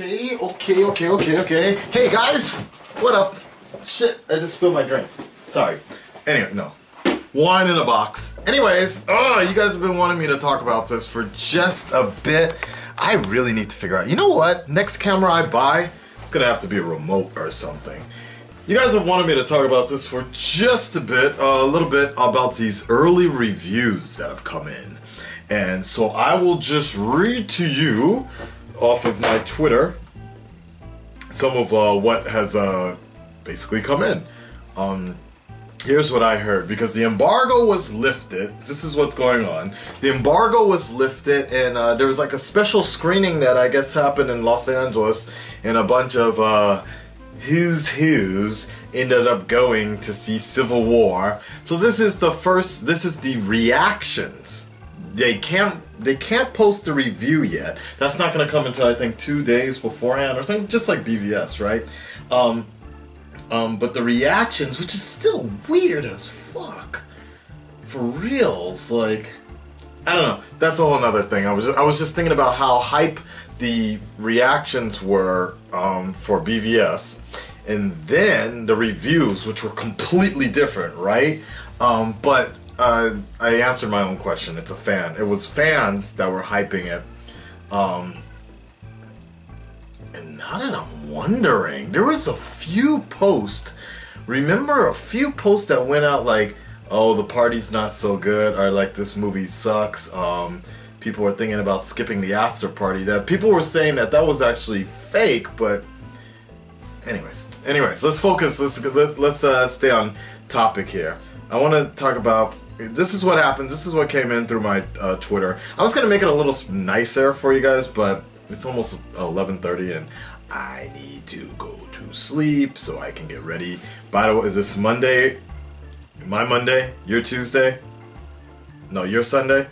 Okay. Hey guys, what up? Shit, I just spilled my drink. Sorry. Anyway, no. Wine in a box. Anyways, you guys have been wanting me to talk about this for just a bit. I really need to figure out, you know what? Next camera I buy, it's gonna have to be a remote or something. You guys have wanted me to talk about this for just a bit, a little bit about these early reviews that have come in. And so I will just read to you off of my Twitter some of what has basically come in. Here's what I heard, because the embargo was lifted. This is what's going on. The embargo was lifted, and there was like a special screening that I guess happened in Los Angeles, and a bunch of who's ended up going to see Civil War. So this is the reactions. They can't post the review yet. That's not gonna come until I think 2 days beforehand or something, just like BVS, right? But the reactions, which is still weird as fuck, for reals, like, I don't know. That's a whole another thing. I was just thinking about how hype the reactions were for BVS, and then the reviews, which were completely different, right? But I answered my own question. It's a fan. It was fans that were hyping it. And now that I'm wondering, there was a few posts. Remember a few posts that went out like, oh, the party's not so good, or like this movie sucks. People were thinking about skipping the after party. That people were saying that was actually fake, but anyways, let's focus. Let's stay on topic here. I want to talk about, this is what happened. This is what came in through my Twitter. I was gonna make it a little nicer for you guys, but it's almost 11:30 and I need to go to sleep so I can get ready. By the way, is this Monday? My Monday? Your Tuesday? No, your Sunday?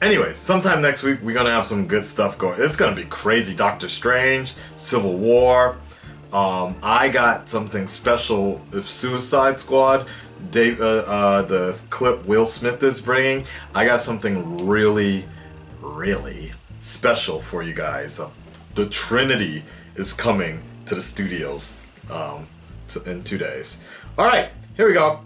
Anyway, sometime next week we're gonna have some good stuff going. It's gonna be crazy. Doctor Strange, Civil War. I got something special with Suicide Squad. The clip Will Smith is bringing. I got something really special for you guys. The Trinity is coming to the studios in 2 days. Alright, here we go.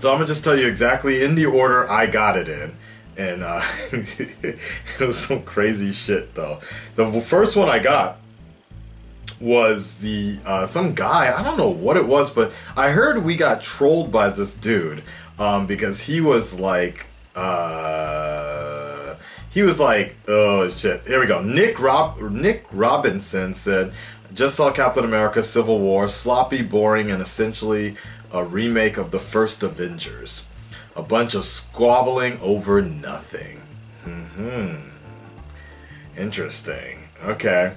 So I'm gonna just tell you exactly in the order I got it in. And it was some crazy shit though. The first one I got was the some guy, I don't know what it was, but I heard we got trolled by this dude because he was like, oh shit, here we go. Nick Robinson said, just saw Captain America Civil War, sloppy, boring, and essentially a remake of the first Avengers. A bunch of squabbling over nothing. Interesting. Okay.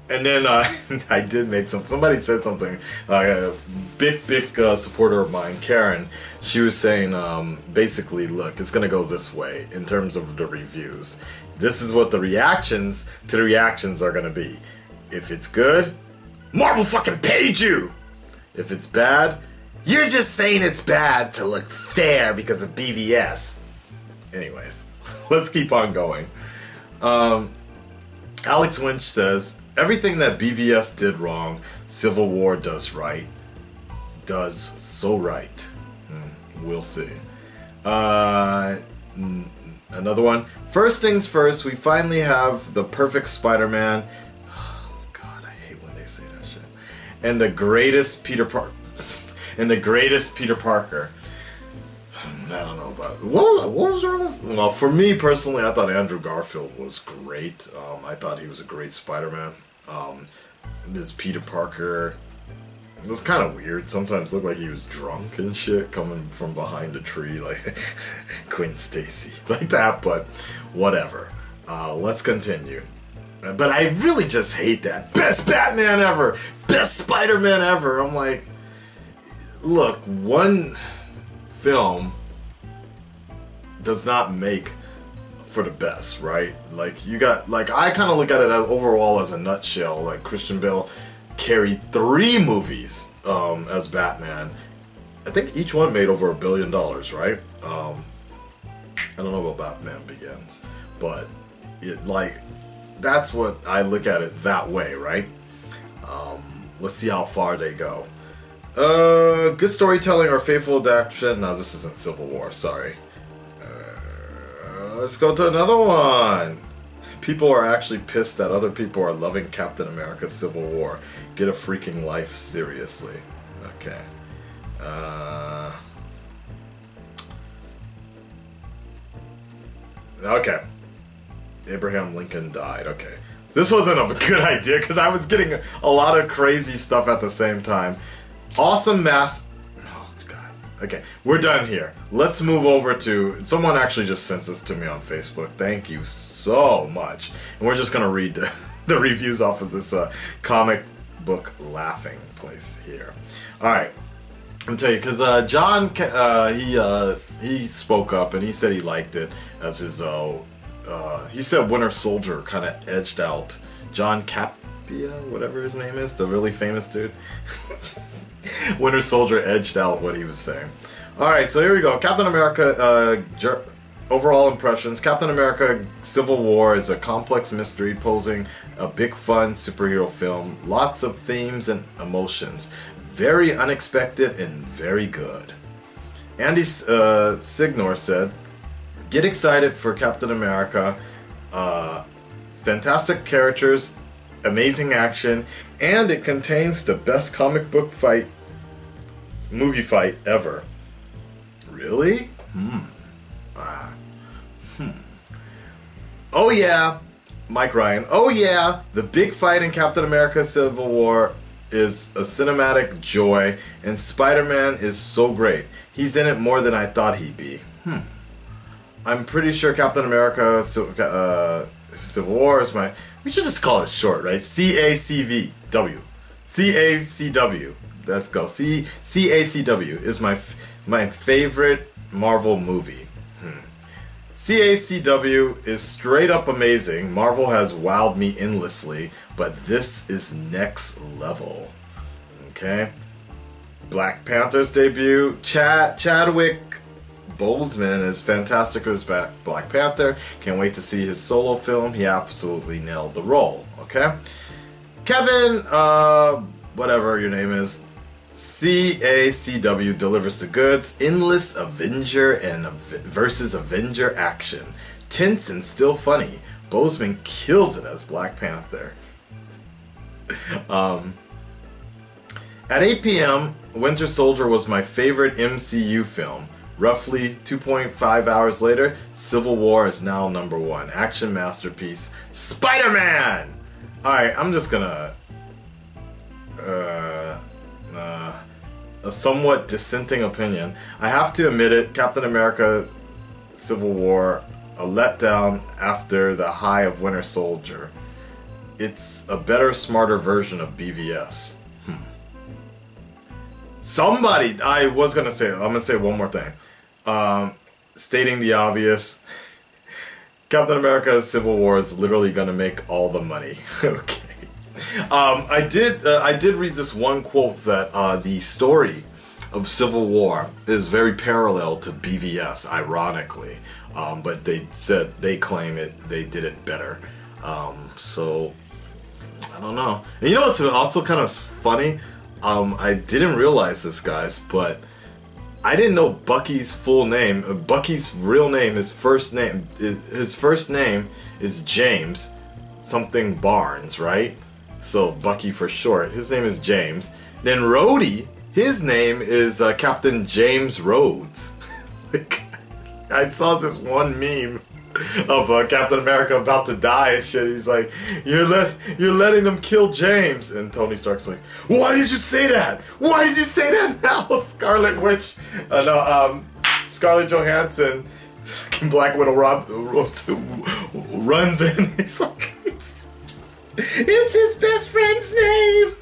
And then I did make somebody said something, a big supporter of mine, Karen, she was saying, basically, look, it's gonna go this way in terms of the reviews. This is what the reactions to the reactions are gonna be. If it's good, Marvel fucking paid you! If it's bad, you're just saying it's bad to look fair because of BVS. Anyways, let's keep on going. Alex Winch says, everything that BVS did wrong, Civil War does right. Does so right. We'll see. Another one. First things first, we finally have the perfect Spider-Man. Oh God, I hate when they say that shit. And the greatest Peter Parker. I don't know about what was wrong. Well, for me personally, I thought Andrew Garfield was great. I thought he was a great Spider-Man. This Peter Parker, it was kind of weird. Sometimes looked like he was drunk and shit, coming from behind a tree like Gwen Stacy, like that. But whatever. Let's continue. But I really just hate that. Best Batman ever, best Spider-Man ever. I'm like, look, one film does not make for the best, right? Like, you got, like, I kind of look at it as overall as a nutshell. Like, Christian Bale carried 3 movies as Batman. I think each one made over $1 billion, right? I don't know about Batman Begins, but like, that's what I look at it that way, right? Let's see how far they go. Good storytelling or faithful adaptation. No, this isn't Civil War, sorry. Let's go to another one. People are actually pissed that other people are loving Captain America Civil War. Get a freaking life, seriously. Okay. Okay. Abraham Lincoln died. Okay. This wasn't a good idea because I was getting a lot of crazy stuff at the same time. Awesome mass... Oh, God. Okay, we're done here. Let's move over to... Someone actually just sent this to me on Facebook. Thank you so much. And we're just going to read the reviews off of this comic book laughing place here. Alright. I'll tell you, because John, he spoke up and he said he liked it as his... he said Winter Soldier kind of edged out John Capia, whatever his name is, the really famous dude. Winter Soldier edged out what he was saying. Alright, so here we go. Captain America, overall impressions. Captain America Civil War is a complex mystery posing a big fun superhero film. Lots of themes and emotions. Very unexpected and very good. Andy Signor said, get excited for Captain America. Fantastic characters, amazing action, and it contains the best comic book movie fight ever. Really? Oh yeah, Mike Ryan. Oh yeah, the big fight in Captain America Civil War is a cinematic joy, and Spider-Man is so great. He's in it more than I thought he'd be. I'm pretty sure Captain America Civil War is my... We should just call it short, right? CACW. CACW. Let's go. CACW is my favorite Marvel movie. CACW is straight up amazing. Marvel has wowed me endlessly, but this is next level. Okay? Black Panther's debut. Chadwick Boseman is fantastic as Black Panther. Can't wait to see his solo film. He absolutely nailed the role. Okay? Kevin, whatever your name is, CACW delivers the goods. Endless Avenger and versus Avenger action. Tense and still funny. Boseman kills it as Black Panther. At 8 p.m., Winter Soldier was my favorite MCU film. Roughly 2.5 hours later, Civil War is now #1. Action masterpiece, Spider-Man! Alright, I'm just gonna... a somewhat dissenting opinion. I have to admit it, Captain America Civil War, a letdown after the high of Winter Soldier. It's a better, smarter version of BVS. Somebody, I was gonna say, I'm gonna say one more thing. Stating the obvious, Captain America Civil War is literally gonna make all the money. Okay. I did read this one quote that the story of Civil War is very parallel to BVS, ironically. But they claim they did it better. So I don't know. And you know what's also kind of funny? I didn't realize this, guys, but I didn't know Bucky's full name. Bucky's real name, his first name is James something Barnes, right? So Bucky for short. His name is James. Then Rhodey, his name is Captain James Rhodes. I saw this one meme of Captain America about to die and shit. He's like, you're letting them kill James, and Tony Stark's like, why did you say that? Why did you say that now? Scarlet Witch, Scarlett Johansson, Black Widow runs in. He's like, it's his best friend's name.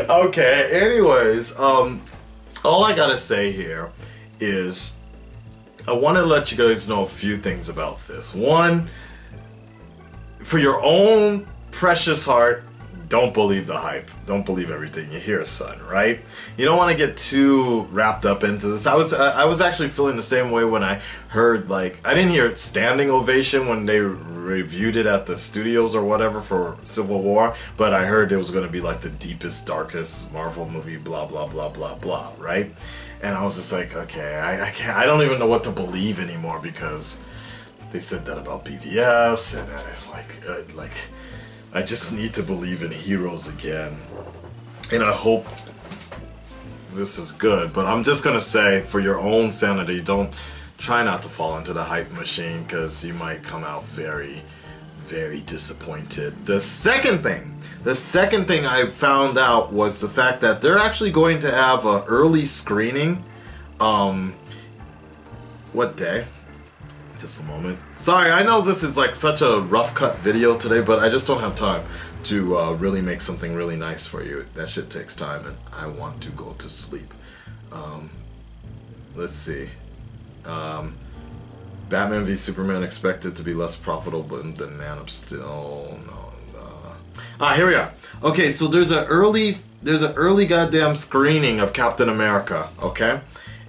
Okay. Anyways, all I gotta say here is, I want to let you guys know a few things about this. One, for your own precious heart, don't believe the hype. Don't believe everything you hear, son, right? You don't want to get too wrapped up into this. I was actually feeling the same way when I heard, like, I didn't hear standing ovation when they reviewed it at the studios or whatever for Civil War, but I heard it was going to be like the deepest, darkest Marvel movie, blah, blah, blah, blah, blah, right? And I was just like, okay, I don't even know what to believe anymore, because they said that about BVS, and I just need to believe in heroes again. And I hope this is good, but I'm just gonna say, for your own sanity, try not to fall into the hype machine, because you might come out very, very disappointed. The second thing I found out was the fact that they're actually going to have an early screening. What day? Just a moment. Sorry, I know this is like such a rough cut video today, but I just don't have time to really make something really nice for you. That shit takes time, and I want to go to sleep. Let's see. Batman v Superman expected to be less profitable than Man of Steel. No. Here we are. Okay, so there's an early goddamn screening of Captain America. Okay,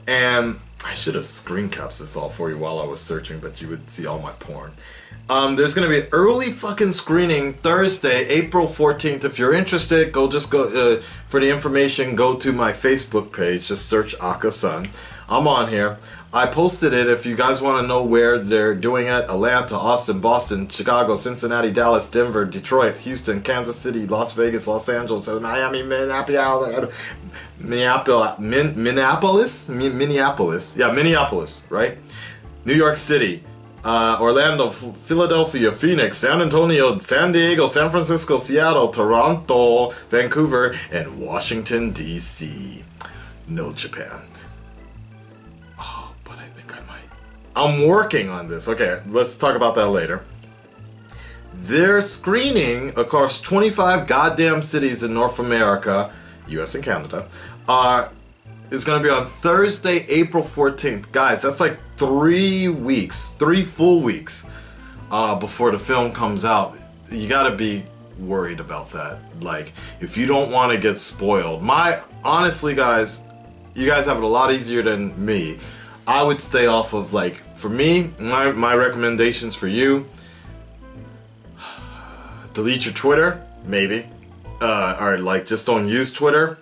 and I should have screen capped this all for you while I was searching, but you would see all my porn. There's gonna be an early fucking screening Thursday, April 14th. If you're interested, go for the information, go to my Facebook page. Just search Aka-san. I'm on here. I posted it. If you guys want to know where they're doing it: Atlanta, Austin, Boston, Chicago, Cincinnati, Dallas, Denver, Detroit, Houston, Kansas City, Las Vegas, Los Angeles, Miami, Minneapolis, yeah, Minneapolis, right? New York City, Orlando, Philadelphia, Phoenix, San Antonio, San Diego, San Francisco, Seattle, Toronto, Vancouver, and Washington, D.C. No Japan. I'm working on this. Okay, let's talk about that later. They're screening across 25 goddamn cities in North America, US and Canada. It's gonna be on Thursday, April 14th. Guys, that's like 3 weeks, 3 full weeks before the film comes out. You gotta be worried about that. Like, if you don't want to get spoiled. Honestly, guys, you guys have it a lot easier than me. I would stay off of, like, for me, my recommendations for you: delete your Twitter, maybe, or like just don't use Twitter.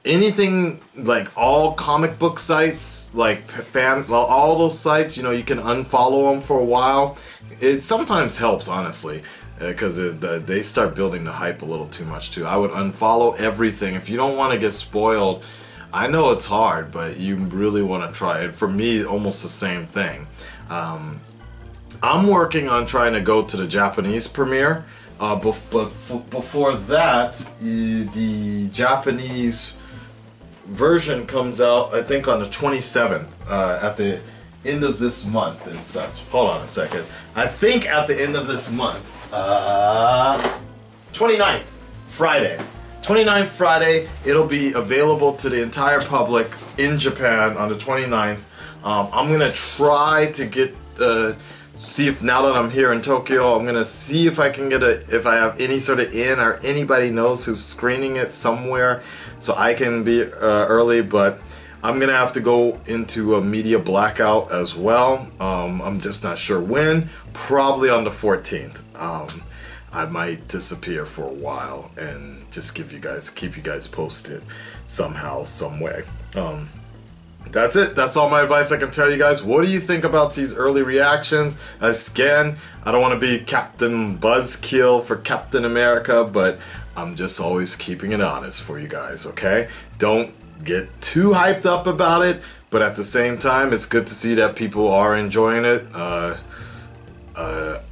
Anything like all comic book sites, like all those sites, you know, you can unfollow them for a while. It sometimes helps, honestly, because they start building the hype a little too much too. I would unfollow everything if you don't want to get spoiled. I know it's hard, but you really want to try it. For me, almost the same thing. I'm working on trying to go to the Japanese premiere, but before that, the Japanese version comes out, I think, on the 27th, at the end of this month and such. Hold on a second. I think at the end of this month, 29th, Friday. 29th Friday, it'll be available to the entire public in Japan on the 29th. I'm gonna try to get see if, now that I'm here in Tokyo, I'm gonna see if I can get if I have any sort of in, or anybody knows who's screening it somewhere, so I can be early. But I'm gonna have to go into a media blackout as well. I'm just not sure when. Probably on the 14th. I might disappear for a while and just keep you guys posted somehow, some way. That's it. That's all my advice I can tell you guys. What do you think about these early reactions? Again, I don't want to be Captain Buzzkill for Captain America, but I'm just always keeping it honest for you guys, okay? Don't get too hyped up about it, but at the same time, it's good to see that people are enjoying it.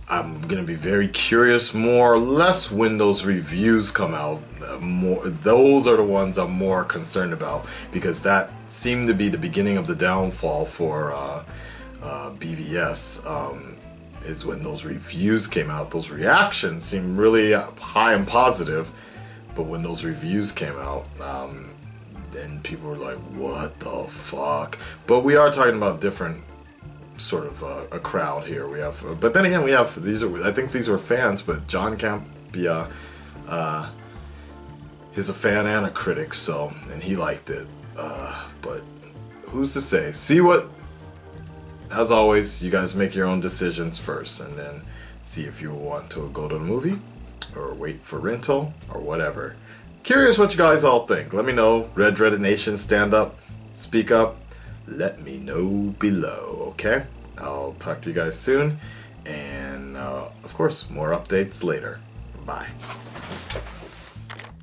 I'm gonna be very curious, more or less, when those reviews come out. Those are the ones I'm more concerned about, because that seemed to be the beginning of the downfall for BVS. Is when those reviews came out. Those reactions seemed really high and positive, but when those reviews came out, then people were like, "What the fuck?" But we are talking about different sort of a crowd here. We have, but then again, we have these are, I think these were fans, but John Yeah, he's a fan and a critic, so, and he liked it. But who's to say? See what? As always, you guys make your own decisions first, and then see if you want to go to the movie or wait for rental or whatever. Curious what you guys all think. Let me know. Red Dreaded Nation, stand up, speak up. Let me know below, okay? I'll talk to you guys soon, and of course, more updates later. Bye.